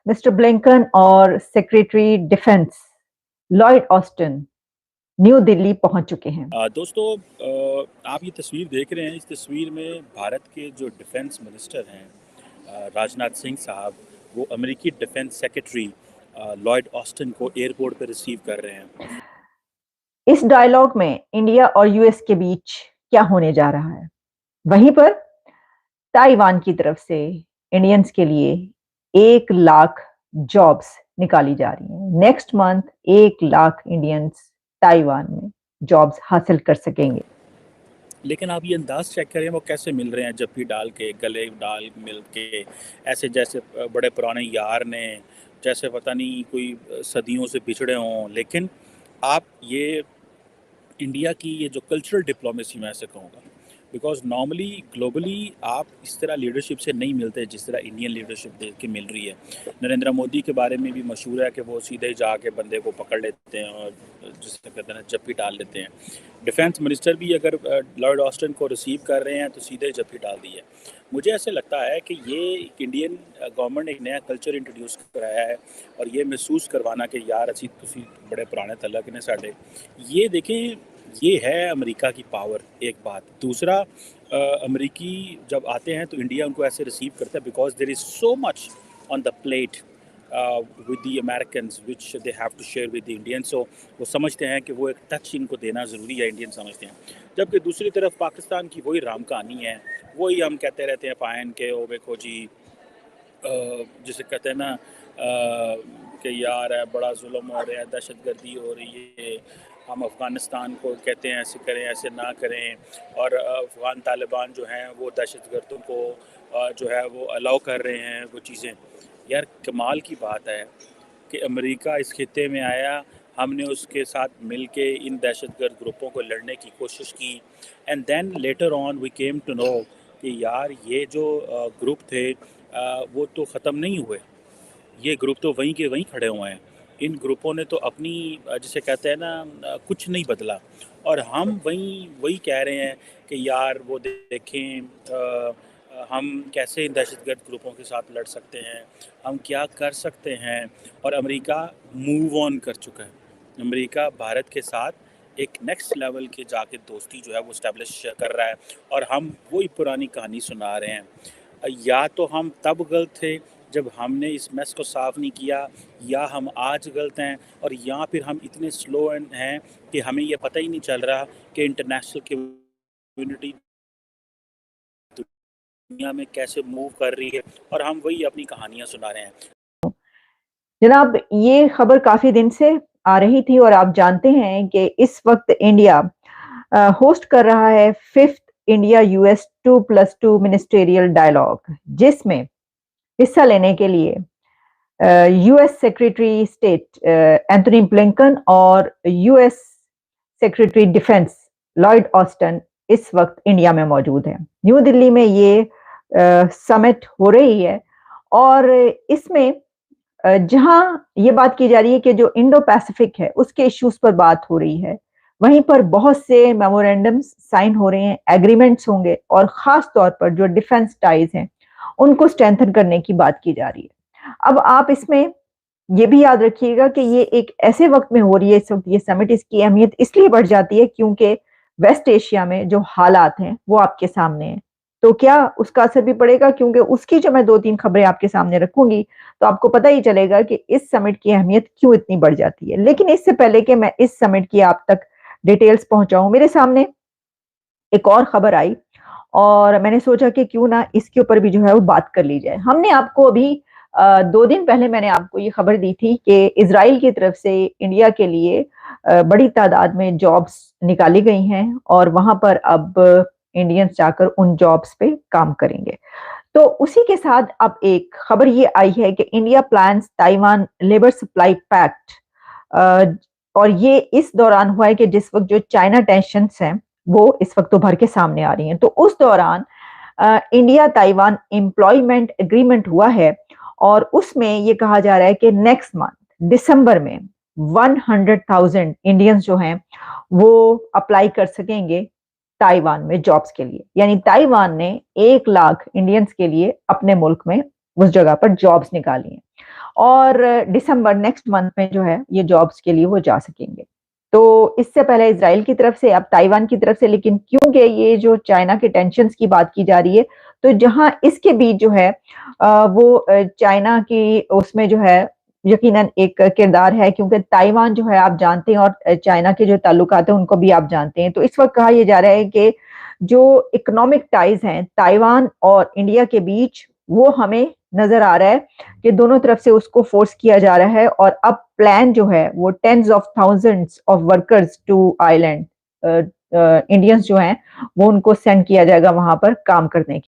Mister Blinken اور secretary defence Lloyd Aston new دلی پہنچ چکے ہیں۔ دوستو، آپ یہ تصویر دیکھ رہے ہیں، اس تصویر میں بھارت کے جو ڈیفنس منسٹر ہیں راج ناتھ سنگھ صاحب، وہ امریکی ڈیفنس سیکرٹری لائڈ آسٹن کو ایئرپورٹ پہ ریسیو کر رہے ہیں۔ اس ڈائیلاگ میں انڈیا اور یو ایس کے بیچ کیا ہونے جا رہا ہے؟ وہیں پر تائیوان کی طرف سے انڈینز کے لیے 1,00,000 جابس نکالی جا رہی ہیں۔ نیکسٹ منتھ 1,00,000 انڈینز تائیوان میں جابس حاصل کر سکیں گے۔ لیکن آپ یہ انداز چیک کریں وہ کیسے مل رہے ہیں، جپی ڈال کے، گلے ڈال مل کے، ایسے جیسے بڑے پرانے یار نے، جیسے پتہ نہیں کوئی صدیوں سے بچھڑے ہوں۔ لیکن آپ یہ انڈیا کی یہ جو کلچرل ڈپلومیسی میں ایسے کہوں گا، بیکاز نارملی گلوبلی آپ اس طرح لیڈرشپ سے نہیں ملتے جس طرح انڈین لیڈرشپ دیکھ کے مل رہی ہے۔ نریندر مودی کے بارے میں بھی مشہور ہے کہ وہ سیدھے ہی جا کے بندے کو پکڑ لیتے ہیں اور جس سے کہتے ہیں جپی ڈال لیتے ہیں۔ ڈیفنس منسٹر بھی اگر لارڈ آسٹن کو ریسیو کر رہے ہیں تو سیدھے جپی ڈال دی ہے۔ مجھے ایسے لگتا ہے کہ یہ انڈین گورنمنٹ نے ایک نیا کلچر انٹروڈیوس کرایا ہے، اور یہ محسوس کروانا کہ یار اسی تسی بڑے پرانے تعلق نے ساڈے۔ یہ دیکھیں، یہ ہے امریکہ کی پاور، ایک بات۔ دوسرا، امریکی جب آتے ہیں تو انڈیا ان کو ایسے ریسیو کرتا ہے because there is so much on the plate with the Americans which they have to share with the Indians. So وہ سمجھتے ہیں کہ وہ ایک ٹچ ان کو دینا ضروری ہے، انڈین سمجھتے ہیں۔ جبکہ دوسری طرف پاکستان کی وہی رام کہانی ہے، وہی ہم کہتے رہتے ہیں پائن کے او دیکھو جی، جسے کہتے ہیں نا کہ یار ہے بڑا ظلم ہو رہا ہے، دہشت گردی ہو رہی ہے، ہم افغانستان کو کہتے ہیں ایسے کریں ایسے نہ کریں، اور افغان طالبان جو ہیں وہ دہشت گردوں کو جو ہے وہ الاؤ کر رہے ہیں وہ چیزیں۔ یار کمال کی بات ہے کہ امریکہ اس خطے میں آیا، ہم نے اس کے ساتھ مل کے ان دہشت گرد گروپوں کو لڑنے کی کوشش کی، and then later on we came to know کہ یار یہ جو گروپ تھے وہ تو ختم نہیں ہوئے، یہ گروپ تو وہیں کے وہیں کھڑے ہوئے ہیں۔ ان گروپوں نے تو اپنی جسے کہتے ہیں نا کچھ نہیں بدلا، اور ہم وہی کہہ رہے ہیں کہ یار وہ دیکھیں ہم کیسے ان دہشت گرد گروپوں کے ساتھ لڑ سکتے ہیں، ہم کیا کر سکتے ہیں۔ اور امریکہ موو آن کر چکا ہے، امریکہ بھارت کے ساتھ ایک نیکسٹ لیول کے جا کے دوستی جو ہے وہ اسٹیبلش کر رہا ہے، اور ہم وہی پرانی کہانی سنا رہے ہیں۔ یا تو ہم تب غلط تھے جب ہم نے اس میس کو صاف نہیں کیا، یا ہم آج غلط ہیں، اور یا پھر ہم اتنے سلو ہیں کہ ہمیں یہ پتہ ہی نہیں چل رہا کہ انٹرنیشنل کمیونٹی دنیا میں کیسے موو کر رہی ہے، اور ہم وہی اپنی کہانیاں سنا رہے ہیں۔ جناب، یہ خبر کافی دن سے آ رہی تھی، اور آپ جانتے ہیں کہ اس وقت انڈیا ہوسٹ کر رہا ہے 5th India U S 2+2 ministerial dialogue, جس میں حصہ لینے کے لیے U S secretary state Anthony Blinken اور U S secretary defence Lloyd Austin اس وقت انڈیا میں موجود ہیں۔ نیو دلی میں یہ سمٹ ہو رہی ہے، اور اس میں جہاں یہ بات کی جا رہی ہے کہ جو انڈو پیسفک ہے اس کے ایشوز پر بات ہو رہی ہے، وہیں پر بہت سے میمورینڈمز سائن ہو رہے ہیں، ایگریمنٹس ہوں گے، اور خاص طور پر جو ڈیفنس ٹائز ہیں ان کو اسٹرینتھن کرنے کی بات کی جا رہی ہے۔ اب آپ اس میں یہ بھی یاد رکھیے گا کہ یہ ایک ایسے وقت میں ہو رہی ہے، اس وقت یہ سمٹ، اس کی اہمیت اس لیے بڑھ جاتی ہے کیونکہ ویسٹ ایشیا میں جو حالات ہیں وہ آپ کے سامنے ہیں۔ تو کیا اس کا اثر بھی پڑے گا؟ کیونکہ اس کی جو میں 2-3 خبریں آپ کے سامنے رکھوں گی تو آپ کو پتہ ہی چلے گا کہ اس سمٹ کی اہمیت کیوں اتنی بڑھ جاتی ہے۔ لیکن اس سے پہلے کہ میں اس سمٹ کی آپ تک ڈیٹیلز پہنچاؤں، میرے سامنے ایک اور خبر آئی، اور میں نے سوچا کہ کیوں نہ اس کے اوپر بھی جو ہے وہ بات کر لی جائے۔ ہم نے آپ کو ابھی 2 دن پہلے میں نے آپ کو یہ خبر دی تھی کہ اسرائیل کی طرف سے انڈیا کے لیے بڑی تعداد میں جابس نکالی گئی ہیں، اور وہاں پر اب انڈینز جا کر ان جابس پہ کام کریں گے۔ تو اسی کے ساتھ اب ایک خبر یہ آئی ہے کہ India plans Taiwan labour supply packet, اور یہ اس دوران ہوا ہے کہ جس وقت جو چائنا ٹینشنز ہیں وہ اس وقت ابھر کے سامنے آ رہی ہیں۔ تو اس دوران انڈیا تائیوان امپلائمنٹ اگریمنٹ ہوا ہے، اور اس میں یہ کہا جا رہا ہے کہ نیکسٹ منتھ دسمبر میں 100,000 انڈینز جو ہیں وہ اپلائی کر سکیں گے تائیوان میں جابس کے لیے۔ یعنی تائیوان نے 1,00,000 انڈینز کے لیے اپنے ملک میں اس جگہ پر جابس نکالی ہیں، اور دسمبر نیکسٹ منتھ میں جو ہے یہ جابس کے لیے وہ جا سکیں گے. تو اس سے پہلے اسرائیل کی طرف سے، اب تائیوان کی طرف سے، لیکن کیونکہ یہ جو چائنا کے ٹینشنز کی بات کی جا رہی ہے تو جہاں اس کے بیچ جو ہے وہ چائنا کی اس میں جو ہے یقیناً ایک کردار ہے، کیونکہ تائیوان جو ہے آپ جانتے ہیں اور چائنا کے جو تعلقات ہیں ان کو بھی آپ جانتے ہیں. تو اس وقت کہا یہ جا رہا ہے کہ جو اکنامک ٹائز ہیں تائیوان اور انڈیا کے بیچ وہ ہمیں نظر آ رہا ہے کہ دونوں طرف سے اس کو فورس کیا جا رہا ہے، اور اب پلان جو ہے وہ tens of thousands of workers to island Indians جو ہیں وہ ان کو سینڈ کیا جائے گا وہاں پر کام کرنے کے